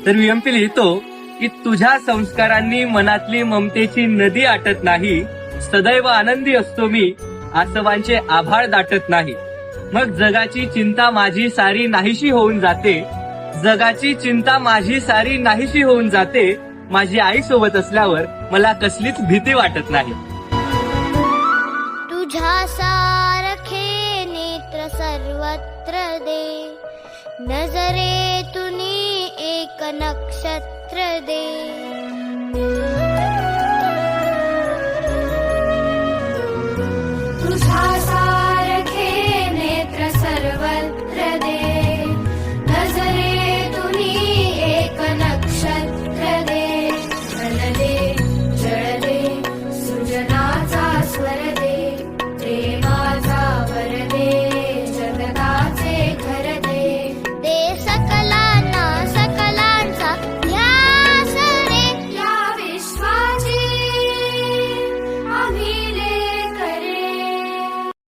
तर VMP लिहितो की तुझ्या संस्कारांनी मनातली ममतेची नदी आटत नाही, सदैव आनंदी असतो मी, आसवांचे आभाळ दाटत नाही. मग जगाची चिंता माझी सारी नाहीशी होऊन जाते, जगाची चिंता माझी सारी नाहीशी होऊन जाते. माझी आई सोबत असल्यावर मला कसलीच भीती वाटत नाही. तुझ्या सारखे नेत्र सर्वत्र दे, नजरेतून एक नक्षत्र दे.